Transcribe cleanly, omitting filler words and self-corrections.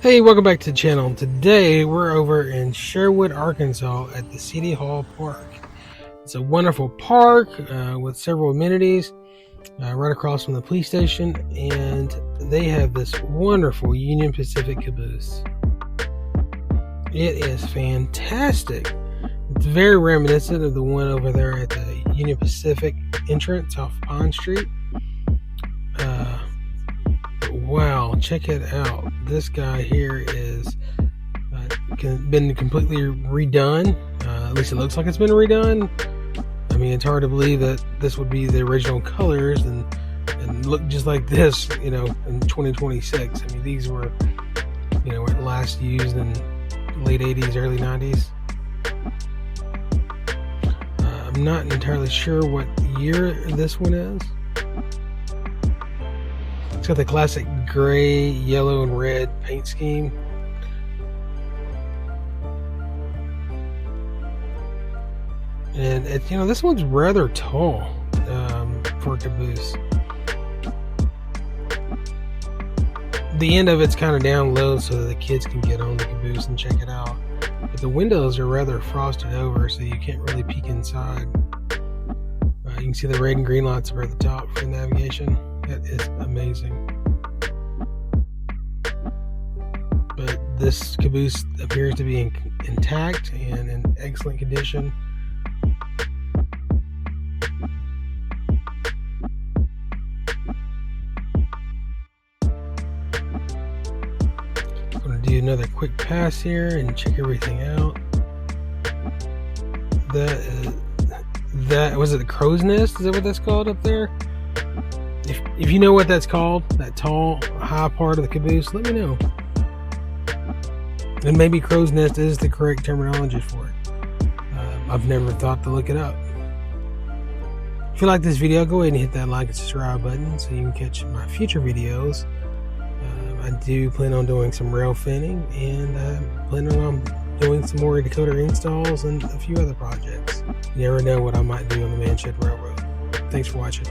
Hey, welcome back to the channel. Today we're over in Sherwood, Arkansas at the City Hall Park. It's a wonderful park with several amenities right across from the police station, and they have this wonderful Union Pacific caboose. It is fantastic. It's very reminiscent of the one over there at the Union Pacific entrance off Pine Street. Wow, check it out. This guy here is been completely redone. At least it looks like it's been redone. I mean, it's hard to believe that this would be the original colors and look just like this, in 2026. I mean, these were, last used in late 80s, early 90s. I'm not entirely sure what year this one is. It's got the classic gray, yellow, and red paint scheme. And this one's rather tall for a caboose. The end of it's kind of down low so that the kids can get on the caboose and check it out. But the windows are rather frosted over, so you can't really peek inside. You can see the red and green lights over at the top for navigation. That is amazing. But this caboose appears to be intact and in excellent condition. I'm going to do another quick pass here and check everything out. That was it, the crow's nest? Is that what that's called up there? If you know what that's called, that tall, high part of the caboose, let me know. And maybe crow's nest is the correct terminology for it. I've never thought to look it up. If you like this video, go ahead and hit that like and subscribe button so you can catch my future videos. I do plan on doing some rail fanning and planning on doing some more decoder installs and a few other projects. You never know what I might do on the Manship Railroad. Thanks for watching.